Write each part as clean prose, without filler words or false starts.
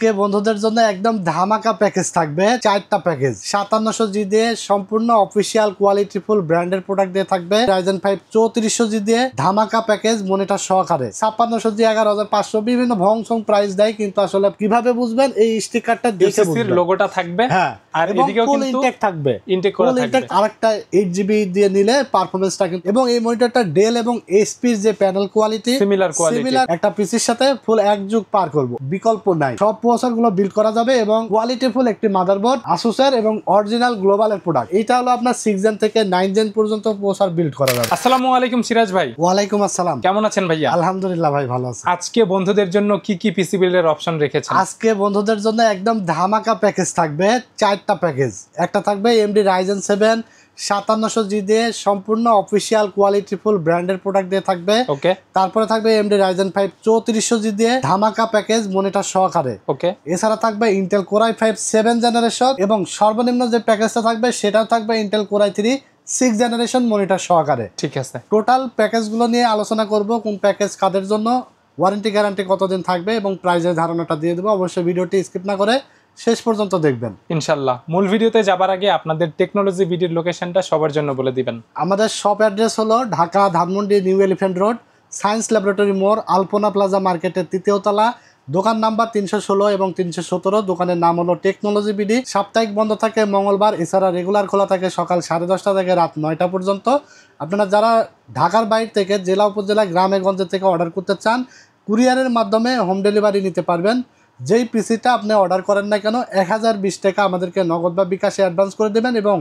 আজকে বন্ধুদের জন্য একদম ধামাকা প্যাকেজ থাকবে, 4টা প্যাকেজ 5700 জি দিয়ে সম্পূর্ণ অফিসিয়াল কোয়ালিটিফুল ব্র্যান্ডের প্রোডাক্ট দিয়ে থাকবে। Ryzen 5 3400 জি দিয়ে ধামাকা প্যাকেজ মনিটর সহকারে 5600 জি 11500 বিভিন্ন ভংসং প্রাইস দেয়, কিন্তু আসলে কিভাবে বুঝবেন এই স্টিকারটা দেখে বুঝবেন। লোগোটা থাকবে, হ্যাঁ, আর এদিকেও কিন্তু ইনটেক থাকবে, ইনটেক করা থাকবে। আরেকটা 8GB দিয়ে নিলে পারফরম্যান্সটা কিন্তু, এবং এই মনিটরটা ডেল এবং এইচপির যে প্যানেল কোয়ালিটি সিমিলার একটা পিসির সাথে ফুল এক যুগ পার করব, বিকল্প নাই। সব প্রসেসর গুলো বিল্ড করা যাবে এবং কোয়ালিটিফুল একটি মাদারবোর্ড আসুসের এবং অরিজিনাল গ্লোবালের প্রোডাক্ট। এটা হলো আপনার 6 জেন থেকে 9 জেন পর্যন্ত প্রসেসর বিল্ড করা যাবে। আসসালামু আলাইকুম সিরাজ ভাই। ওয়ালাইকুম আসসালাম, কেমন আছেন ভাইয়া? আলহামদুলিল্লাহ ভাই, ভালো আছি। আজকে বন্ধুদের জন্য কি কি পিসি বিল্ডের অপশন রেখেছেন? আজকে বন্ধুদের জন্য একদম ধামাকা প্যাকেজ থাকবে, 4টা প্যাকেজ। একটা থাকবে AMD Ryzen 7 5700 জি দিয়ে সম্পূর্ণ অফিসিয়াল কোয়ালিটিফুল ব্র্যান্ডের প্রোডাক্ট দিয়ে থাকবে। ওকে। তারপরে থাকবে AMD Ryzen 5 3400 জি দিয়ে ধামাকা প্যাকেজ মনিটর সহকারে। ওকে। এছাড়া থাকবে Intel Core i5 7 জেনারেশন এবং সর্বনিম্ন যে প্যাকেজটা থাকবে সেটাও থাকবে Intel Core i3 6 generation monitor সহকারে। ঠিক আছে, টোটাল প্যাকেজগুলো নিয়ে আলোচনা করব, কোন প্যাকেজ কাদের জন্য, ওয়ারেন্টি গ্যারান্টি কতদিন থাকবে এবং প্রাইসের ধারণাটা দিয়ে দেবো। অবশ্যই ভিডিওটি স্কিপ না করে শেষ পর্যন্ত দেখবেন ইনশাআল্লাহ। মূল ভিডিওতে যাবার আগে আপনাদের টেকনোলজি ভিডিওর লোকেশনটা সবার জন্য বলে দিবেন। আমাদের শপ অ্যাড্রেস হলো Dhaka Dhanmondi new elephant road, science laboratory মোড়, আলপনা প্লাজা মার্কেটের 3য় তলা, দোকান নাম্বার 316 এবং 317। দোকানের নাম হলো টেকনোলজি বিডি। সাপ্তাহিক বন্ধ থাকে মঙ্গলবার, এছাড়া রেগুলার খোলা থাকে সকাল 10:30 থেকে রাত 9টা পর্যন্ত। আপনারা যারা ঢাকার বাইরে থেকে, জেলা উপজেলা গ্রামে গঞ্জে থেকে অর্ডার করতে চান, কুরিয়ারের মাধ্যমে হোম ডেলিভারি নিতে পারবেন। যেই পিসিটা আপনি অর্ডার করেন না কেন 1020 টাকা আমাদেরকে নগদ বা বিকাশে অ্যাডভান্স করে দেবেন এবং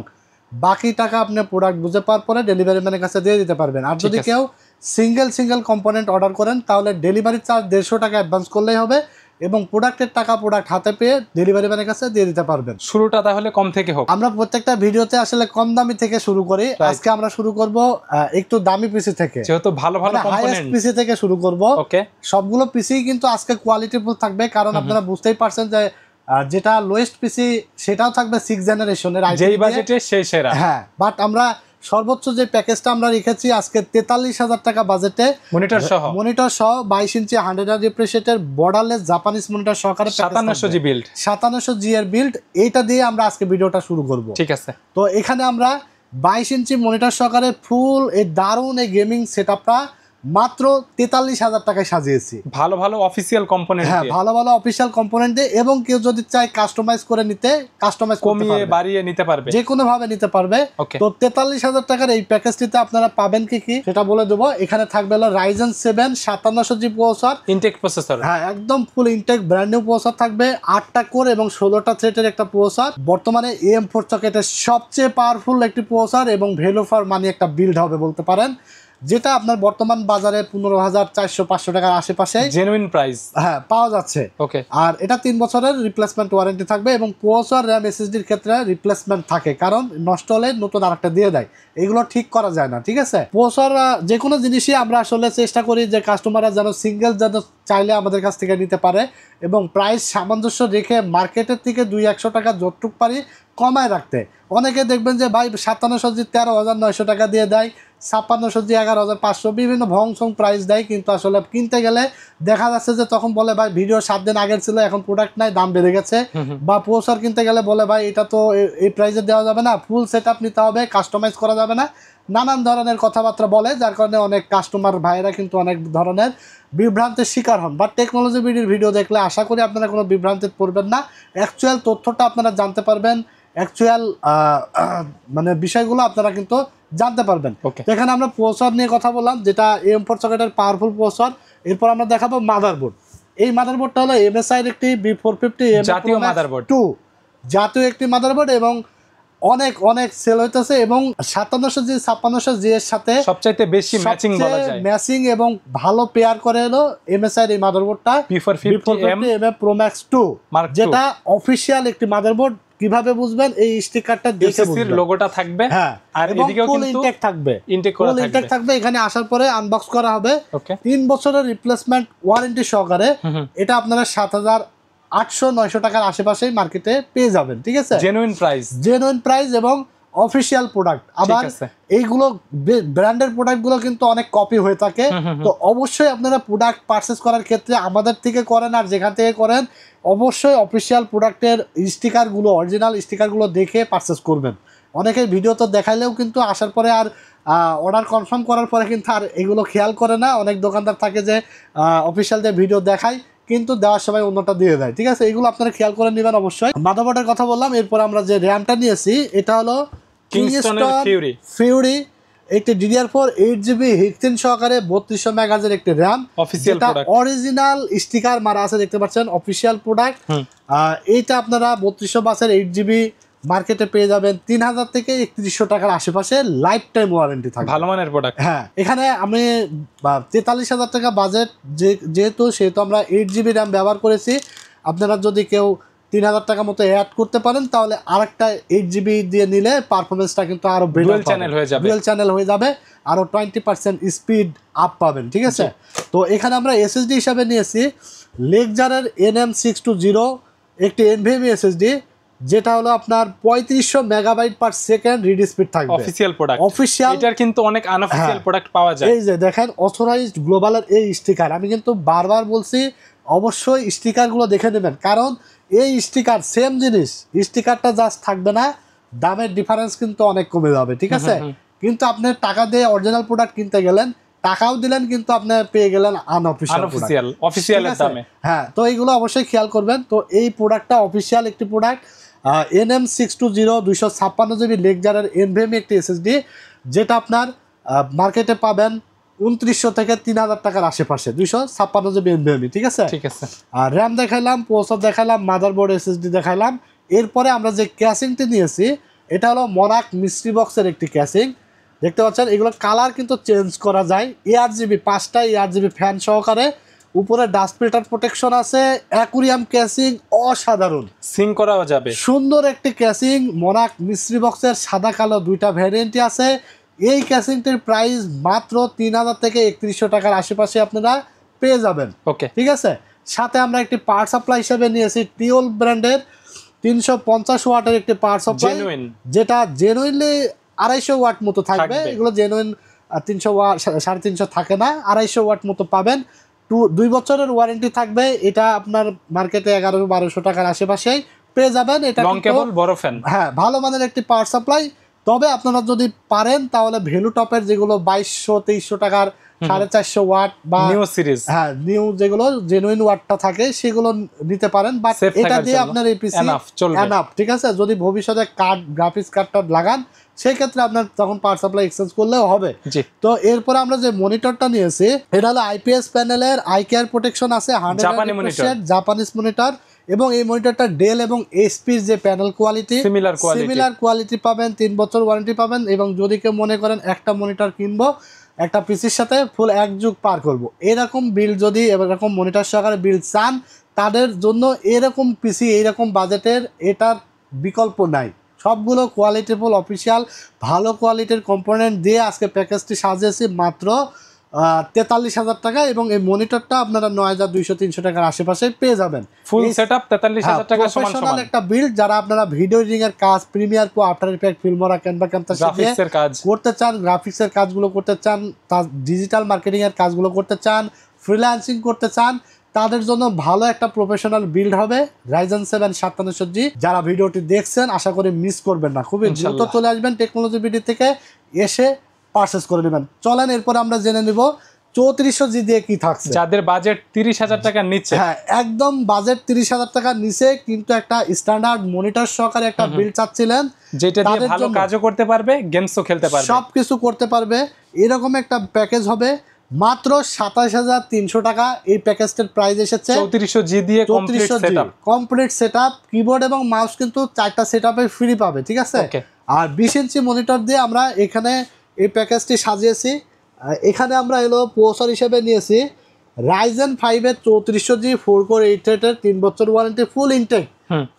বাকি টাকা আপনি প্রোডাক্ট বুঝে পাওয়ার পরে ডেলিভারি ম্যানের কাছে দিয়ে দিতে পারবেন। আর যদি কেউ সিঙ্গেল কম্পোনেন্ট অর্ডার করেন তাহলে ডেলিভারি চার্জ 150 টাকা অ্যাডভান্স করলেই হবে এবং প্রোডাক্টের টাকা প্রোডাক্ট হাতে পেয়ে ডেলিভারি ম্যানের কাছে দিয়ে দিতে পারবেন। শুরুটা তাহলে কম থেকে হোক। আমরা প্রত্যেকটা ভিডিওতে আসলে কম দামি থেকে শুরু করি। আজকে আমরা শুরু করব একটু দামি পিসি থেকে, যেহেতু ভালো হাইয়েস্ট পিসি থেকে শুরু করব। ওকে। সবগুলো পিসি কিন্তু আজকে কোয়ালিটিফুল থাকবে, কারণ আপনারা বুঝতেই পারছেন যে যেটা লোয়েস্ট পিসি সেটাও থাকবে 6 জেনারেশনের, যেই বাজেটে সেই সেরা। হ্যাঁ, বাট আমরা সর্বোচ্চ যে প্যাকেজটা আমরা রেখেছি আজকে 43,000 টাকা বাজেটে, মনিটর সহ 22 ইঞ্চি 100 রিফ্রেশের বর্ডারলেস জাপানিজ মনিটর সহকারে 5700 জি বিল্ড, 5700 জি এর বিল্ড। এইটা দিয়ে আমরা আজকে ভিডিওটা শুরু করব। ঠিক আছে। তো এখানে আমরা 22 ইঞ্চি মনিটর সহকারে ফুল এই দারুণ এই গেমিং সেটআপটা মাত্র 43,000 টাকায় সাজিয়েছি। ভালো অফিসিয়াল কম্পোনেন্ট দিয়ে, ভালো অফিসিয়াল কম্পোনেন্ট দিয়ে, এবং কেউ যদি চায় কাস্টমাইজ করে নিতে, কাস্টমাইজ কমিয়ে বাড়িয়ে নিতে পারবে, যে কোনো ভাবে নিতে পারবে। তো 43,000 টাকার এই প্যাকেজটিতে আপনারা পাবেন কি সেটা বলে দেবো। এখানে থাকবে হলো Ryzen 7 5700 জি প্রসেসর, ইনটেক প্রসেসর। হ্যাঁ, একদম ফুল ইনটেক ব্র্যান্ড নিউ প্রসেসর থাকবে। 8টা কোর এবং 16টা থ্রেডের একটা প্রসেসর, বর্তমানে AM4 সকেটের সবচেয়ে পাওয়ারফুল একটি প্রসেসর এবং ভ্যালু ফর মানি একটা বিল্ড হবে বলতে পারেন, যেটা আপনার বর্তমান বাজারে 15,400-500 টাকার আশেপাশে জেনুইন প্রাইস পাওয়া যাচ্ছে। ওকে। আর এটা 3 বছরের রিপ্লেসমেন্ট ওয়ারেন্টি থাকবে এবং প্রসেসর RAM SSDর ক্ষেত্রে রিপ্লেসমেন্ট থাকে, কারণ নষ্ট হলে নতুন আরেকটা দিয়ে দেয়, এগুলো ঠিক করা যায় না। ঠিক আছে, প্রসেসর যে কোনো জিনিসই আমরা আসলে চেষ্টা করি যে কাস্টমাররা যেন সিঙ্গেল যেন চাইলে আমাদের কাছ থেকে নিতে পারে এবং প্রাইস সামঞ্জস্য রেখে মার্কেটের থেকে 200-100 টাকা যতটুক পারি কমায় রাখতে। অনেকে দেখবেন যে ভাই 5700 জি 13,900 টাকা দিয়ে দেয়, 5600 জি 11,500 বিভিন্ন ভংসং প্রাইস দেয়, কিন্তু আসলে কিনতে গেলে দেখা যাচ্ছে যে তখন বলে ভাই ভিডিও 7 দিন আগের ছিল, এখন প্রোডাক্ট নাই, দাম বেড়ে গেছে। বা প্রসেসর কিনতে গেলে বলে ভাই এটা তো এই প্রাইসে দেওয়া যাবে না, ফুল সেটআপ নিতে হবে, কাস্টমাইজ করা যাবে না, নানান ধরনের কথাবার্তা বলে, যার কারণে অনেক কাস্টমার ভাইয়েরা কিন্তু অনেক ধরনের বিভ্রান্তির শিকার হন। বাট টেকনোলজি বিডির ভিডিও দেখলে আশা করি আপনারা কোনো বিভ্রান্তিতে পড়বেন না, অ্যাকচুয়াল তথ্যটা আপনারা জানতে পারবেন, অ্যাকচুয়াল মানে বিষয়গুলো আপনারা কিন্তু জানতে পারবেন। এখানে আমরা প্রসেসর নিয়ে কথা বললাম, যেটা AM4 সকেটের পাওয়ারফুল প্রসেসর। এরপর আমরা দেখাবো মাদারবোর্ড। এই মাদারবোর্ডটা হলো MSI এর একটি B450 জাতীয় মাদারবোর্ড, 2 জাতীয় একটি মাদারবোর্ড এবং অনেক সেল হইতেছে এবং 5700 জি 5600 জি এর সাথে সবচাইতে বেশি ম্যাচিং বলা যায়, ম্যাচিং এবং ভালো পেয়ার করে হলো MSI এর এই মাদারবোর্ডটা B450M Pro Max 2, যেটা অফিশিয়াল একটি মাদারবোর্ড। কিভাবে বুঝবেন? এই স্টিকারটা দেখে বুঝবেন, লোগোটা থাকবে, হ্যাঁ, আর এদিকেও কিন্তু ইনটেক থাকবে, ইনটেক থাকবে। এখানে আসার পরে আনবক্স করা হবে 3 বছরের রিপ্লেসমেন্ট ওয়ারেন্টি সহকারে। এটা আপনারা 7,800-900 টাকার আশেপাশেই মার্কেটে পেয়ে যাবেন। ঠিক আছে, জেনুইন প্রাইস এবং অফিসিয়াল প্রোডাক্ট। আবার আছে। এইগুলো ব্র্যান্ডের প্রোডাক্টগুলো কিন্তু অনেক কপি হয়ে থাকে, তো অবশ্যই আপনারা প্রোডাক্ট পারচেস করার ক্ষেত্রে আমাদের থেকে করেন আর যেখান থেকে করেন অবশ্যই অফিসিয়াল প্রোডাক্টের স্টিকারগুলো, অরিজিনাল স্টিকারগুলো দেখে পারচেস করবেন। অনেকের ভিডিও তো দেখাইলেও কিন্তু আসার পরে আর অর্ডার কনফার্ম করার পরে কিন্তু আর এগুলো খেয়াল করে না। অনেক দোকানদার থাকে যে অফিসিয়াল যে ভিডিও দেখায় কিন্তু দেওয়ার সময় অন্যটা দিয়ে দেয়, ঠিক আছে? এগুলো আপনারা খেয়াল করে নেবেন অবশ্যই। মাদারবোর্ডের কথা বললাম, এরপর আমরা যে র্যামটা নিয়েছি এটা হলো কিংস্টন ফিউরি, একটি DDR4 8GB হিটসিন সহকারে 3200 মেগাহার্জের একটি র্যাম, অফিসিয়াল যেটা প্রোডাক্ট, অরিজিনাল স্টিকার মারা আছে, দেখতে পাচ্ছেন অফিসিয়াল প্রোডাক্ট। এইটা আপনারা 3200 বাসের 8GB মার্কেটে পেয়ে যাবেন 3000 থেকে 3100 টাকার আশেপাশে, লাইফ টাইম ওয়ারেন্টি থাকবে, ভালো মানের প্রোডাক্ট। হ্যাঁ, এখানে আমি 43,000 টাকা বাজেট যেহেতু সেহেতু আমরা 8GB র্যাম ব্যবহার করেছি। আপনারা যদি কেউ 3000 টাকা মতো অ্যাড করতে পারেন তাহলে আরেকটা 8GB দিয়ে নিলে পারফরমেন্সটা কিন্তু আরো ডুয়াল চ্যানেল হয়ে যাবে, ডুয়াল চ্যানেল হয়ে যাবে, আরো 20% স্পিড আপ পাবেন, ঠিক আছে? তো এখানে আমরা এসএসডি হিসাবে নিয়েছি লেকজারের NM620 একটি NVMe এসএসডি, যেটা হলো আপনার 3500 megabyte per second read speed থাকবে, অফিসিয়াল প্রোডাক্ট। অফিসিয়াল, এটার কিন্তু অনেক আনঅফিসিয়াল প্রোডাক্ট পাওয়া যায়। এই যে দেখেন অথরাইজড গ্লোবালের এই স্টিকার, আমি কিন্তু বারবার বলছি অবশ্যই স্টিকারগুলো দেখে নেবেন, কারণ এই স্টিকার সেম জিনিস, স্টিকারটা জাস্ট থাকবে না, দামের ডিফারেন্স কিন্তু অনেক কমে যাবে, ঠিক আছে? কিন্তু আপনি টাকা দিয়ে অরিজিনাল প্রোডাক্ট কিনতে গেলেন, টাকাও দিলেন কিন্তু আপনি পেয়ে গেলেন আনঅফিসিয়াল, অফিসিয়ালের দামে। হ্যাঁ, তো এইগুলো অবশ্যই খেয়াল করবেন। তো এই প্রোডাক্টটা অফিসিয়াল একটি প্রোডাক্ট, NM620 256GB লেকজারের NVMe একটি এসএসডি, যেটা আপনার মার্কেটে পাবেন 2900 থেকে 3000 টাকার আশেপাশে, 256GB NVMe, ঠিক আছে? ঠিক আছে। আর র্যাম দেখাইলাম, প্রসেসর দেখাইলাম, মাদারবোর্ড এসএসডি দেখাইলাম। এরপরে আমরা যে ক্যাসিংটি নিয়েছি এটা হলো মনাক মিস্ট্রি বক্সের একটি ক্যাসিং, দেখতে পাচ্ছেন এগুলো কালার কিন্তু চেঞ্জ করা যায়। ARGB 5টা ARGB ফ্যান সহকারে, উপরে ডাস্ট ফিল্টার প্রোটেকশন আছে, অ্যাকুরিয়াম ক্যাসিং, অসাধারণ সিং করাও যাবে, সুন্দর একটি ক্যাসিং। মনাক মিস্ট্রি বক্সের সাদা কালো দুইটা ভ্যারিয়েন্টই আছে। এই ক্যাসিংটির প্রাইস মাত্র 3000 থেকে 3100 টাকার আশেপাশে আপনারা পেয়ে যাবেন, ওকে, ঠিক আছে? সাথে আমরা একটি পাওয়ার সাপ্লাই হিসেবে নিয়েছি টিওল ব্র্যান্ডের 350 ওয়াটের একটি পাওয়ার সাপ্লাই, যেটা জেনুইনলি 250 ওয়াট মতো থাকবে। এগুলো জেনুইন 300 ওয়াট 350 থাকে না, 250 ওয়াট মতো পাবেন। 2 বছরের ওয়ারেন্টি থাকবে। এটা আপনার মার্কেটে 1100-1200 টাকার আশেপাশেই পেয়ে যাবেন। এটা লং কেবল, বড় ফ্যান, হ্যাঁ, ভালো মানের একটি পাওয়ার সাপ্লাই। তবে আপনারা যদি পারেন তাহলে ভ্যালু টপের যেগুলো 2200-2300 টাকার 450 ওয়াট বা নিউ সিরিজ, হ্যাঁ নিউ যেগুলো জেনুইন ওয়াটটা থাকে সেগুলো নিতে পারেন, বাট এটা দিয়ে আপনার এই পিসি এনাফ, ঠিক আছে? যদি ভবিষ্যতে কার্ড, গ্রাফিক্স কার্ডটা লাগান সেই ক্ষেত্রে আপনার তখন পাওয়ার সাপ্লাই এক্সচেঞ্জ করলেও হবে। তো এরপর আমরা যে মনিটরটা নিয়েছি এটা হলো IPS প্যানেলের আই কেয়ার প্রোটেকশন আছে, 100% জাপানিজ মনিটর, এবং এই মনিটরটা ডেল এবং এইচপির যে প্যানেল কোয়ালিটি সিমিলার কোয়ালিটি পাবেন, 3 বছর ওয়ারেন্টি পাবেন। এবং যদি কেউ মনে করেন একটা মনিটর কিনবো একটা পিসির সাথে ফুল এক যুগ পার করব, এরকম বিল্ড যদি এরকম মনিটর সহকারে বিল্ড চান তাদের জন্য এরকম পিসি এইরকম বাজেটের এটার বিকল্প নাই। সবগুলো কোয়ালিটিফুল অফিসিয়াল ভালো কোয়ালিটির কম্পোনেন্ট দিয়ে আজকে প্যাকেজটি সাজিয়েছি মাত্র 43,000 টাকা, এবং এই মনিটরটা আপনারা 9,200-300 টাকার আশেপাশে পেয়ে যাবেন। ফুল সেটআপ 43,000 টাকা সমান প্রফেশনাল একটা বিল্ড। যারা আপনারা ভিডিও এডিটিং এর কাজ, Premiere Pro, after effect, Filmora, Canva গ্রাফিক্সের কাজ করতে চান, গ্রাফিক্সের কাজগুলো করতে চান, ডিজিটাল মার্কেটিং এর কাজগুলো করতে চান, ফ্রিল্যান্সিং করতে চান, তাদের জন্য ভালো একটা প্রফেশনাল বিল্ড হবে Ryzen 7 5700G। যারা ভিডিওটি দেখছেন আশা করি মিস করবেন না, খুবই দ্রুত চলে আসবেন টেকনোলজি বিডি থেকে, এসে পারচেজ করে নেবেন। চলেন এরপর আমরা জেনে নিব 3400G দিয়ে কি থাকছে। যাদের বাজেট 30,000 টাকার নিচে, হ্যাঁ একদম বাজেট 30,000 টাকার নিচে, কিন্তু একটা স্ট্যান্ডার্ড মনিটর সহকারে একটা বিল্ড চাচ্ছিলেন, যেটা দিয়ে ভালো কাজও করতে পারবে, গেমসও খেলতে পারবে, সবকিছু করতে পারবে, এরকম একটা প্যাকেজ হবে মাত্র 27,300 টাকা। এই প্যাকেজটার প্রাইস এসেছে 3400G দিয়ে কমপ্লিট সেটআপ, কিবোর্ড এবং মাউস কিন্তু 4টা সেটআপে ফ্রি পাবে, ঠিক আছে? আর 20 ইঞ্চি মনিটর দিয়ে আমরা এখানে এই প্যাকেজটি সাজিয়েছি। এখানে আমরা এলো প্রসেসর হিসেবে নিয়েছি Ryzen 5 এর 3400G 4 কোর 8 থ্রেডের 3 বছর ওয়ারেন্টি ফুল ইনটেক।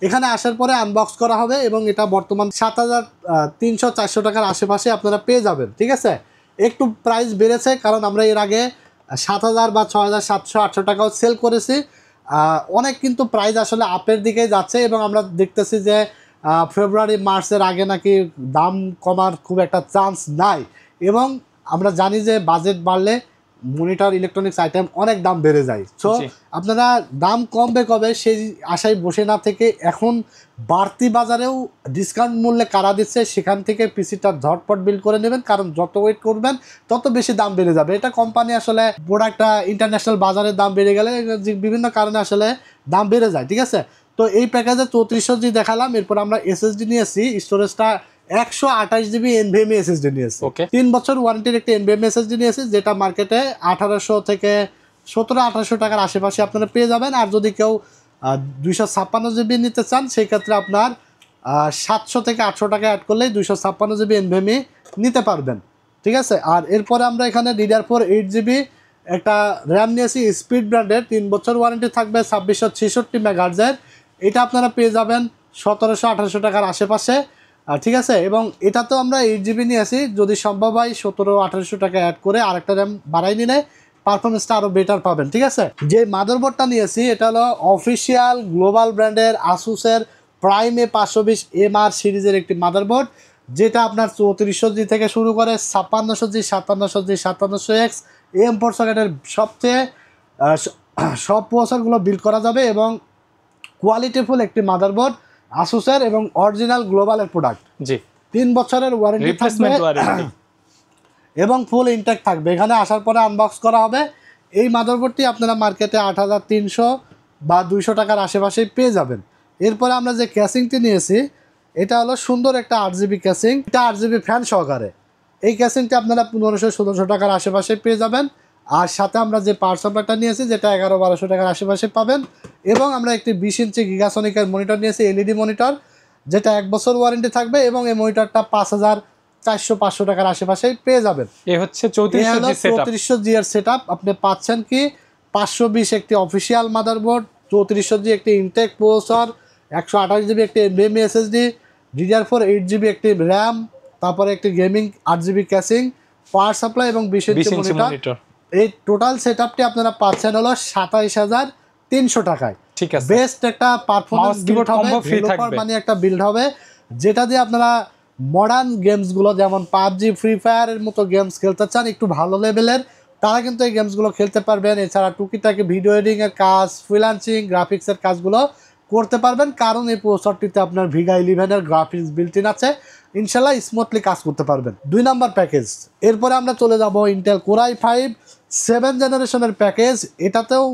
এখানে আসার পরে আনবক্স করা হবে এবং এটা বর্তমান 7,300-400 টাকার আশেপাশে আপনারা পেয়ে যাবেন, ঠিক আছে? একটু প্রাইস বেড়েছে কারণ আমরা এর আগে 7,000 বা 6,700-800 টাকাও সেল করেছি। অনেক কিন্তু প্রাইস আসলে আপের দিকে যাচ্ছে এবং আমরা দেখতেছি যে ফেব্রুয়ারি মার্চের আগে নাকি দাম কমার খুব একটা চান্স নাই, এবং আমরা জানি যে বাজেট বাড়লে মনিটর ইলেকট্রনিক্স আইটেম অনেক দাম বেড়ে যায়। সো জি। আপনারা দাম কমবে কবে সেই আশায় বসে না থেকে এখন বাড়তি বাজারেও ডিসকাউন্ট মূল্যে কারা দিচ্ছে সেখান থেকে পিসিটা ঝটপট বিল করে নেবেন, কারণ যত ওয়েট করবেন তত বেশি দাম বেড়ে যাবে। এটা কোম্পানি আসলে প্রোডাক্টটা ইন্টারন্যাশনাল বাজারের দাম বেড়ে গেলে বিভিন্ন কারণে আসলে দাম বেড়ে যায়, ঠিক আছে। তো এই প্যাকেজে 3400 দেখালাম, এরপর আমরা এসএসডি নিয়েছি, স্টোরেজটা 128 জিবি এনভিএমই এসএসডি নিয়েছি। ওকে। 3 বছর ওয়ারেন্টির একটা এনভিএমই এসএসডি নিয়েছি, যেটা মার্কেটে 1800 থেকে 1700-1800 টাকার আশেপাশে আপনারা পেয়ে যাবেন। আর যদি কেউ 256 জিবি নিতে চান সেই ক্ষেত্রে আপনার 700 থেকে 800 টাকা অ্যাড করলেই 256 জিবি এনভিএমই নিতে পারবেন, ঠিক আছে। আর এরপরে আমরা এখানে DDR4 8 জিবি একটা র্যাম নিয়েছি স্পিড ব্র্যান্ডের, 3 বছর ওয়ারেন্টি থাকবে, 2666 মেগাহার্টজের। এটা আপনারা পেয়ে যাবেন 1700-1800 টাকার আশেপাশে, ঠিক আছে। এবং এটাতেও আমরা 8 জিবি নিয়েছি, যদি সম্ভব হয় 1700-1800 টাকা অ্যাড করে আরেকটা র্যাম বাড়াই নিলে পারফরমেন্সটা আরও বেটার পাবেন, ঠিক আছে। যে মাদারবোর্ডটা নিয়েছি এটা হলো অফিসিয়াল গ্লোবাল ব্র্যান্ডের আসুসের প্রাইম A520MR সিরিজের একটি মাদারবোর্ড, যেটা আপনার 3400G থেকে শুরু করে 5600G, 5700G, 5700X AM4 সকেটের সবচেয়ে সব প্রসেসরগুলো বিল্ড করা যাবে, এবং কোয়ালিটিফুল একটি মাদারবোর্ড আসুসের এবং অরিজিনাল গ্লোবালের প্রোডাক্ট। জি। 3 বছরের ওয়ারেন্টি থাকবে রিপ্লেসমেন্ট ওয়ারেন্টি এবং ফুল ইনটেক থাকবে। এখানে আসার পরে আনবক্স করা হবে। এই মাদারবোর্ডটি আপনারা মার্কেটে 8300 বা 200 টাকার আশেপাশেই পেয়ে যাবেন। এরপরে আমরা যে ক্যাসিংটি নিয়েছি এটা হলো সুন্দর একটা 8 জিবি ক্যাসিং, এটা 8 জিবি ফ্যান সহকারে। এই ক্যাসিংটি আপনারা 1500-1600 টাকার আশেপাশে পেয়ে যাবেন। আর সাথে আমরা যে পাওয়ার সাপ্লাইটা নিয়েছি যেটা 1100-1200 টাকার আশেপাশে পাবেন, এবং আমরা একটি 20 ইঞ্চি গিগাসনিকের মনিটর নিয়েছি, এলইডি মনিটর, যেটা 1 বছর ওয়ারেন্টি থাকবে, এবং এই মনিটরটা 5400-500 টাকার আশেপাশেই পেয়ে যাবেন। এই হচ্ছে 3400G এর সেটআপ আপনি পাচ্ছেন কি 520 একটি অফিসিয়াল মাদারবোর্ড, 3400G একটি ইনটেক প্রসেসর, 128 জিবি একটি এনভিএমই এসএসডি, DDR4 8 জিবি একটি র্যাম, তারপরে একটি gaming 8 GB casing, power supply এবং 20 ইঞ্চি মনিটর। এই টোটাল সেটআপটি আপনারা পাচ্ছেন হলো 27300 টাকায়। ঠিক আছে। বেস্ট একটা পারফরম্যান্স বিল্ড হবে, মানে একটা বিল্ড হবে, যেটা দিয়ে আপনারা মডার্ন গেমসগুলো যেমন পাবজি, ফ্রি ফায়ারের মতো গেমস খেলতে চান একটু ভালো লেভেলের, তারা কিন্তু এই গেমসগুলো খেলতে পারবেন। এছাড়া টুকিটাকি ভিডিও এডিটিংয়ের কাজ, ফ্রিল্যান্সিং, গ্রাফিক্সের কাজগুলো করতে পারবেন, কারণ এই প্রসেসরটিতে আপনার ভিগা 11-এর গ্রাফিক্স বিল্ট ইন আছে, ইনশাল্লাহ স্মুথলি কাজ করতে পারবেন। 2 নাম্বার প্যাকেজ। এরপরে আমরা চলে যাব ইন্টেল কোর i5 7 জেনারেশনের প্যাকেজ। এটাতেও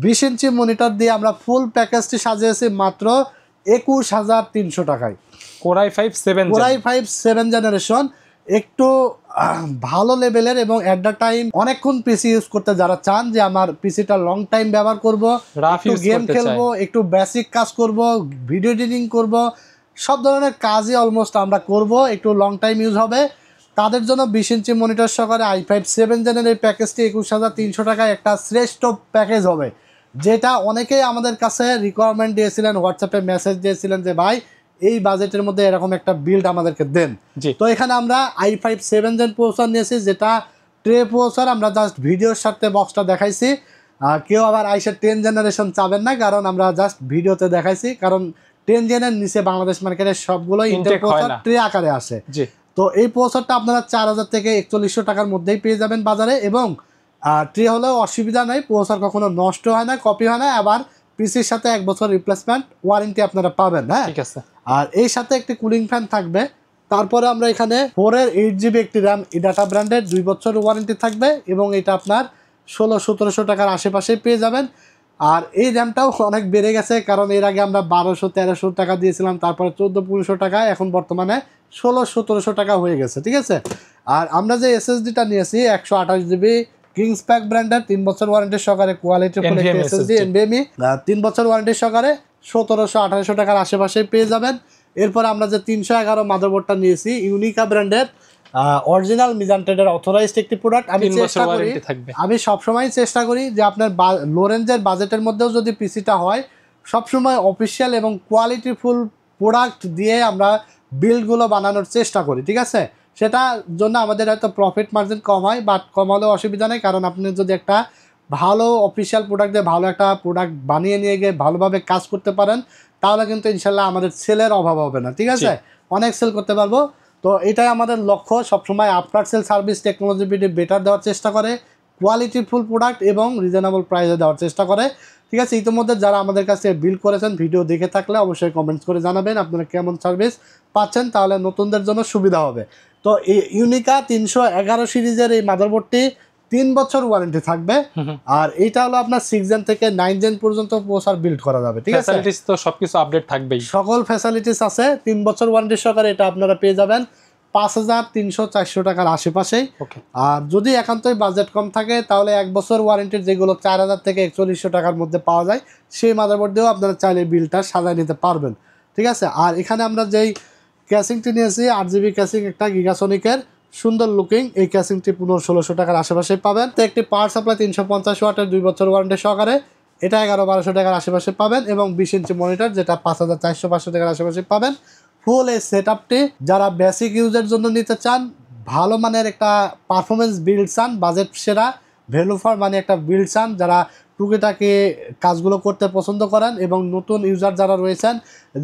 20 ইঞ্চি মনিটর দিয়ে আমরা ফুল প্যাকেজটি সাজিয়েছি মাত্র 21300 টাকায়। কোর i5 7 জেনারেশন একটু ভালো লেভেলের, এবং অ্যাট দ্য টাইম অনেকক্ষণ পিসি ইউজ করতে যারা চান যে আমার পিসিটা লং টাইম ব্যবহার করব, একটু গেম খেলবো, একটু বেসিক কাজ করব, ভিডিও এডিটিং করব, সব ধরনের কাজই অলমোস্ট আমরা করব, একটু লং টাইম ইউজ হবে, তাদের জন্য 20 ইঞ্চি মনিটর সহকারে i5 7 জেনের এই প্যাকেজটি 21300 টাকায় একটা শ্রেষ্ঠ প্যাকেজ হবে, যেটা অনেকেই আমাদের কাছে রিকোয়ারমেন্ট দিয়েছিলেন, হোয়াটসঅ্যাপে মেসেজ দিয়েছিলেন যে ভাই এই বাজেটের মধ্যে এরকম একটা বিল্ড আমাদেরকে দেন। তো এখানে আমরা i5 7 জেন প্রসেসর নিয়েছি, যেটা ট্রে প্রসেসর। আমরা জাস্ট ভিডিওর সাথে বক্সটা দেখাইছি, কেউ আবার i7 10 জেনারেশন চাবেন না, কারণ আমরা জাস্ট ভিডিওতে দেখাইছি, কারণ 10 জেনের নিচে বাংলাদেশ মার্কেটের সবগুলোই ইন্টেল প্রসেসর ট্রে আকারে আসে। তো এই প্রসেসরটা আপনারা 4000 থেকে 4100 টাকার মধ্যেই পেয়ে যাবেন বাজারে, এবং ট্রে হলেও অসুবিধা নাই, প্রসেসর কখনো নষ্ট হয় না, কপি হয় না, আবার পিসির সাথে 1 বছর রিপ্লেসমেন্ট ওয়ারেন্টি আপনারা পাবেন। হ্যাঁ, ঠিক আছে। আর এই সাথে একটি কুলিং ফ্যান থাকবে। তারপরে আমরা এখানে 4-এর 8 জিবি একটি র্যাম, ডাটা ব্র্যান্ডের 2 বছর ওয়ারেন্টি থাকবে, এবং এটা আপনার 1600-1700 টাকার আশেপাশে পেয়ে যাবেন। আর এই র্যামটাও অনেক বেড়ে গেছে, কারণ এর আগে আমরা 1200-1300 টাকা দিয়েছিলাম, তারপরে 1400-1500 টাকা, এখন বর্তমানে 1600-1700 টাকা হয়ে গেছে, ঠিক আছে। আর আমরা যে এসএসডিটা নিয়েছি 128 জিবি কিংস প্যাক ব্র্যান্ডের 3 বছর ওয়ারেন্টি সহকারে কোয়ালিটি ফুল এসএসডি এনভিএমই 3 বছর ওয়ারেন্টি সহকারে 1700-1800 টাকার আশেপাশে পেয়ে যাবেন। এরপর আমরা যে 311 মাদারবোর্ডটা নিয়েছি ইউনিকা ব্র্যান্ডের, অরিজিনাল মিজান ট্রেডের অথরাইজড একটি প্রোডাক্ট। আমি সবসময় চেষ্টা করি যে আপনার লো রেঞ্জের বাজেটের মধ্যেও যদি পিসিটা হয়, সবসময় অফিসিয়াল এবং কোয়ালিটিফুল প্রোডাক্ট দিয়ে আমরা বিল্ডগুলো বানানোর চেষ্টা করি, ঠিক আছে। সেটার জন্য আমাদের হয়তো প্রফিট মার্জিন কম হয়, বাট কম হলেও অসুবিধা নেই, কারণ আপনি যদি একটা ভালো অফিসিয়াল প্রোডাক্ট দিয়ে ভালো একটা প্রোডাক্ট বানিয়ে নিয়ে গিয়ে ভালোভাবে কাজ করতে পারেন, তাহলে কিন্তু ইনশাল্লাহ আমাদের সেলের অভাব হবে না, ঠিক আছে? অনেক সেল করতে পারবো। তো এটাই আমাদের লক্ষ্য, সবসময় after sale service technology better দেওয়ার চেষ্টা করে, কোয়ালিটিফুল প্রোডাক্ট এবং রিজনেবল প্রাইসে দেওয়ার চেষ্টা করে, ঠিক আছে? ইতিমধ্যে যারা আমাদের কাছে বিল করেছেন, ভিডিও দেখে থাকলে অবশ্যই কমেন্টস করে জানাবেন আপনারা কেমন সার্ভিস পাচ্ছেন, তাহলে নতুনদের জন্য সুবিধা হবে। তো এই ইউনিকা 311 সিরিজের এই মাদারবোর্ডটি 3 বছর ওয়ারেন্টি থাকবে, আর এইটা হলো আপনার 6 জেন থেকে 9 জেন পর্যন্ত প্রসেসর বিল্ড করা যাবে, ঠিক আছে? ফ্যাসিলিটিস তো সবকিছু আপডেট থাকবেই, সকল ফ্যাসিলিটিস আছে। 3 বছর ওয়ারেন্টি সহকারে এটা আপনারা পেয়ে যাবেন 5300-400 টাকার আশেপাশেই। আর যদি একান্তই বাজেট কম থাকে তাহলে 1 বছর ওয়ারেন্টির যেগুলো 4000 থেকে 4100 টাকার মধ্যে পাওয়া যায়, সেই মাদারবোর্ড দিয়েও আপনারা চাইলে বিলটা সাজায় নিতে পারবেন, ঠিক আছে? আর এখানে আমরা যেই ক্যাসিংটি নিয়েছি 8GB ক্যাসিং, একটা গিগাসনিকের সুন্দর লুকিং, এই ক্যাসিংটি 1500-1600 টাকার আশেপাশে পাবেন। তো একটি পাওয়ার সাপ্লাই 350 ওয়াটের 2 বছর ওয়ারেন্টি সহকারে, এটা 1100-1200 টাকার আশেপাশে পাবেন, এবং 20 ইঞ্চি মনিটর যেটা 5400-500 টাকার আশেপাশে পাবেন। ফুল এই সেটআপটি যারা বেসিক ইউজের জন্য নিতে চান, ভালো মানের একটা পারফরমেন্স বিল্ড চান, বাজেট সেরা ভ্যালু ফর মানি একটা বিল্ড চান, যারা টুকিটাকি কাজগুলো করতে পছন্দ করেন, এবং নতুন ইউজার যারা রয়েছেন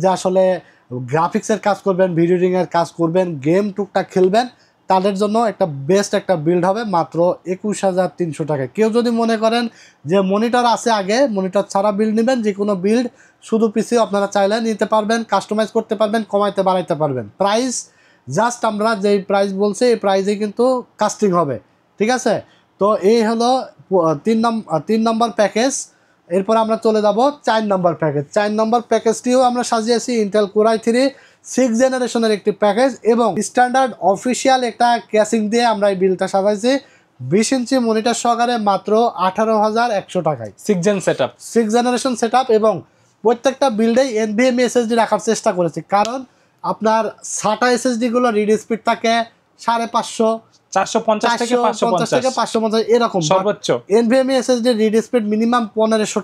যে আসলে গ্রাফিক্সের কাজ করবেন, ভিডিও এডিটিংয়ের কাজ করবেন, গেম টুকটাক খেলবেন, তাদের জন্য একটা বেস্ট একটা বিল্ড হবে মাত্র 21300 টাকায়। কেউ যদি মনে করেন যে মনিটর আছে আগে, মনিটর ছাড়া বিল্ড নেবেন, যে কোনো বিল্ড শুধু পিসি আপনারা চাইলে নিতে পারবেন, কাস্টমাইজ করতে পারবেন, কমাইতে বাড়াইতে পারবেন। প্রাইস জাস্ট আমরা যেই প্রাইস বলছি এই প্রাইসেই কিন্তু কাস্টিং হবে, ঠিক আছে? তো এই হলো 3 নম্বর প্যাকেজ। এরপর আমরা চলে যাব 4 নম্বর প্যাকেজ। 4 নম্বর প্যাকেজটিও আমরা সাজিয়েছি ইন্টেল কোর i3 6 জেনারেশনের একটি প্যাকেজ, এবং স্ট্যান্ডার্ড অফিসিয়াল একটা ক্যাসিং দিয়ে আমরা এই বিলটা সাজাইছি 20 ইঞ্চি মনিটর সহকারে মাত্র 18100 টাকায়। 6 জেন সেটআপ, 6 জেনারেশন সেটআপ, এবং প্রত্যেকটা বিল্ডেই NVMe SSD রাখার চেষ্টা করেছি, কারণ আপনার SATA SSD গুলো রিড স্পিড থাকে 550, 450 থেকে 550 এরকম সর্বোচ্চ। NVMe SSD read speed minimum 1500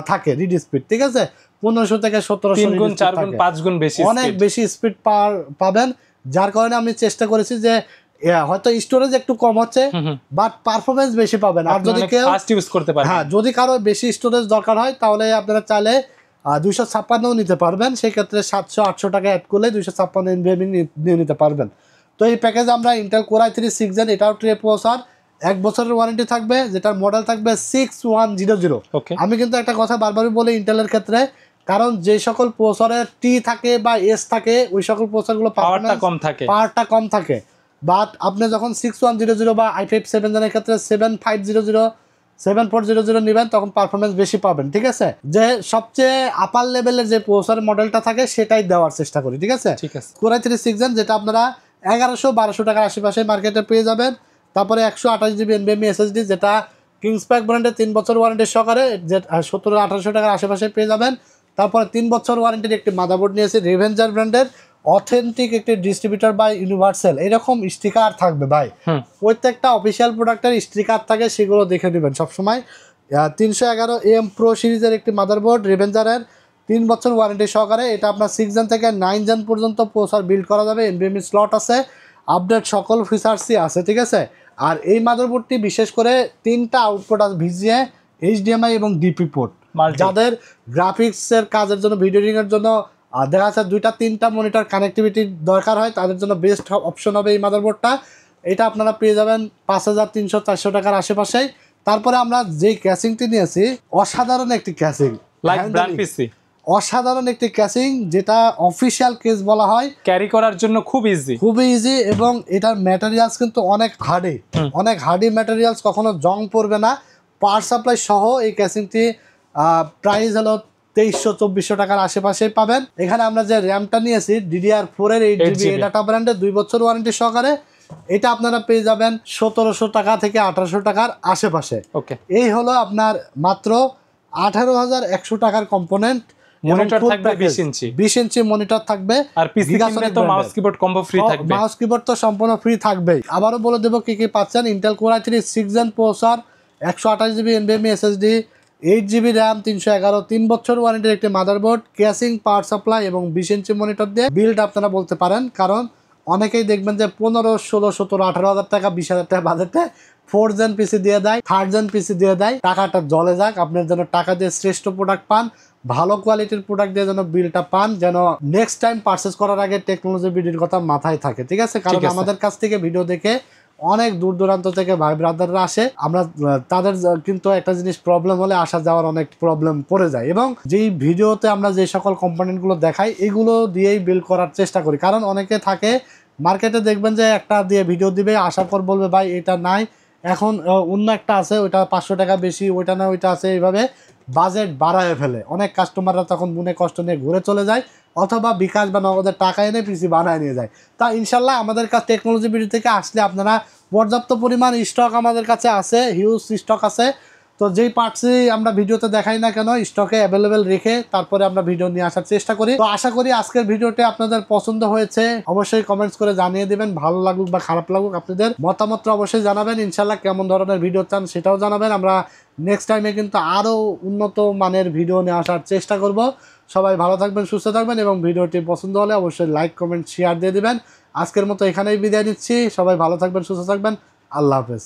থাকে রিড স্পিড, ঠিক আছে? 1500 থেকে 1700, 3 গুণ 4 গুণ 5 গুণ বেশি, অনেক বেশি স্পিড পাবেন। যার কারণে আমি চেষ্টা করেছি যে হয়তো স্টোরেজ একটু কম হচ্ছে, বাট পারফরমেন্স বেশি পাবেন। আর যদি কেউ ফাস্ট ইউজ করতে পারেন, হ্যাঁ, যদি কারো বেশি স্টোরেজ দরকার হয় তাহলে আপনারা চাইলে 256 নিতে পারবেন, সেই ক্ষেত্রে 700-800 টাকা অ্যাড করলে 256 NVMe নিয়ে নিতে পারবেন। তো এই প্যাকেজ আমরা ইন্টেল কোর i3 6 জেন, এটাও ট্রে প্রসেসর, 1 বছরের ওয়ারেন্টি থাকবে, যেটার মডেল থাকবে 6100। আমি কিন্তু একটা কথা বারবারই বলি ইন্টেলের ক্ষেত্রে, কারণ যে সকল প্রসেসরের টি থাকে বা এস থাকে, ওই সকল প্রসেসরগুলো পাওয়ারটা কম থাকে, বাট আপনি যখন 6100 বা i5 7 জেনের ক্ষেত্রে 7400 নেবেন, তখন পারফরমেন্স বেশি পাবেন, ঠিক আছে? যে সবচেয়ে আপার লেভেলের যে প্রসেসর মডেলটা থাকে সেটাই দেওয়ার চেষ্টা করি, ঠিক আছে? কোর i3 6 জেন, যেটা আপনারা 1100-1200 টাকার আশেপাশে মার্কেটে পেয়ে যাবেন। তারপরে 128GB NVMe SSD, যেটা কিংসপ্যাক ব্র্যান্ডের 3 বছর ওয়ারেন্টি সহকারে, যে 1700-1800 টাকার আশেপাশে পেয়ে যাবেন। তারপরে 3 বছর ওয়ারেন্টির একটি মাদারবোর্ড নিয়েছি রেভেঞ্জার ব্র্যান্ডের, অথেন্টিক একটি ডিস্ট্রিবিউটর বাই ইউনিভার্সাল, এরকম স্টিকার থাকবে ভাই, প্রত্যেকটা অফিসিয়াল প্রোডাক্টের স্টিকার থাকে, সেগুলো দেখে নেবেন সবসময়। 311AM প্রো সিরিজের একটি মাদারবোর্ড রেভেঞ্জারের, 3 বছর ওয়ারেন্টি সহকারে, এটা আপনার 6 জেন থেকে 9 জেন পর্যন্ত প্রসেসর বিল্ড করা যাবে, NVMe স্লট আছে, আপডেট সকল ফিচার্সই আছে, ঠিক আছে? আর এই মাদারবোর্ডটি বিশেষ করে 3টা আউটপুট আছে, VGA, HDMI এবং DP পোর্ট। যাদের গ্রাফিক্সের কাজের জন্য, ভিডিও এডিটিংয়ের জন্য দেখা যাচ্ছে 2-3টা মনিটর কানেক্টিভিটি দরকার হয়, তাদের জন্য বেস্ট অপশন হবে এই মাদারবোর্ডটা। এটা আপনারা পেয়ে যাবেন 5300-400 টাকার আশেপাশেই। তারপরে আমরা যেই ক্যাসিংটি নিয়েছি, অসাধারণ একটি ক্যাসিং, অসাধারণ একটি ক্যাসিং, যেটা অফিসিয়াল কেস বলা হয়, ক্যারি করার জন্য খুবই ইজি, এবং এটার ম্যাটেরিয়ালস কিন্তু অনেক হার্ডি ম্যাটেরিয়ালস, কখনো জং পড়বে না। পাওয়ার সাপ্লাই সহ এই ক্যাসিংটি প্রাইস হলো 2300-2400 টাকার আশেপাশে পাবেন। এখানে আমরা যে র্যামটা নিয়েছি DDR4 এর 8GB ডাটা ব্র্যান্ডের 2 বছর ওয়ারেন্টি সহকারে, এটা আপনারা পেয়ে যাবেন 1700 টাকা থেকে 1800 টাকার আশেপাশে। এই হলো আপনার মাত্র 18100 টাকার কম্পোনেন্ট। মনিটর থাকবে 20 ইঞ্চি মনিটর থাকবে, আর পিসি কিনলে তো মাউস কিবোর্ড কম্বো ফ্রি থাকবে, মাউস কিবোর্ড তো সম্পূর্ণ ফ্রি থাকবেই। আবারও বলে দেব কি কি পাচ্ছেন। Intel core i3 6 gen processor, 128GB NVMe SSD, 8GB RAM, 311, 3 বছর ওয়ারেন্টির একটি মাদারবোর্ড, ক্যাসিং, পাওয়ার সাপ্লাই এবং 20 ইঞ্চি মনিটর দিয়ে বিল্ড আপনারা বলতে পারেন। কারণ অনেকেই দেখবেন যে 15, 16, 17, 18 হাজার টাকা, 20 হাজার টাকা বাজেটে 4th জেন পিসি দিয়ে দেয়, 3rd জেন পিসি দিয়ে দেয়, টাকাটা জলে যাক, আপনার যেন টাকা দিয়ে শ্রেষ্ঠ প্রোডাক্ট পান, ভালো কোয়ালিটির প্রোডাক্ট দিয়ে যেন বিলটা পান, যেন নেক্সট টাইম পারচেস করার আগে টেকনোলজি ভিডিওর কথা মাথায় থাকে, ঠিক আছে? কারণ আমাদের কাছ থেকে ভিডিও দেখে অনেক দূর দূরান্ত থেকে ভাই ব্রাদাররা আসে, আমরা তাদের কিন্তু একটা জিনিস প্রবলেম হলে আসা যাওয়ার অনেক প্রবলেম পড়ে যায়, এবং যেই ভিডিওতে আমরা যে সকল কম্পোনেন্টগুলো দেখাই এগুলো দিয়েই বিল করার চেষ্টা করি। কারণ অনেকে থাকে মার্কেটে, দেখবেন যে একটা দিয়ে ভিডিও দিবে, আসার পর বলবে ভাই এটা নাই, এখন অন্য একটা আছে, ওইটা 500 টাকা বেশি, ওইটা না ওইটা আছে, এইভাবে বাজেট বাড়ায় ফেলে। অনেক কাস্টমাররা তখন মনে কষ্ট নিয়ে ঘুরে চলে যায়, অথবা বিকাশ বা নগদের টাকা এনে পিসি বানায় নিয়ে যায়। তা ইনশাল্লাহ আমাদের কাছে টেকনোলজি ভিডিও থেকে আসলে আপনারা পর্যাপ্ত পরিমাণ স্টক আমাদের কাছে আছে, হিউজ স্টক আছে। তো যেই পার্টসই আমরা ভিডিওতে দেখাই না কেন স্টকে অ্যাভেলেবেল রেখে তারপরে আমরা ভিডিও নিয়ে আসার চেষ্টা করি। তো আশা করি আজকের ভিডিওটি আপনাদের পছন্দ হয়েছে, অবশ্যই কমেন্টস করে জানিয়ে দেবেন, ভালো লাগুক বা খারাপ লাগুক আপনাদের মতামতটা অবশ্যই জানাবেন। ইনশাল্লাহ কেমন ধরনের ভিডিও চান সেটাও জানাবেন, আমরা নেক্সট টাইমে কিন্তু আরও উন্নত মানের ভিডিও নিয়ে আসার চেষ্টা করব। সবাই ভালো থাকবেন, সুস্থ থাকবেন, এবং ভিডিওটি পছন্দ হলে অবশ্যই লাইক কমেন্ট শেয়ার দিয়ে দিবেন। আজকের মতো এখানেই বিদায় নিচ্ছি, সবাই ভালো থাকবেন, সুস্থ থাকবেন, আল্লাহ হাফেজ।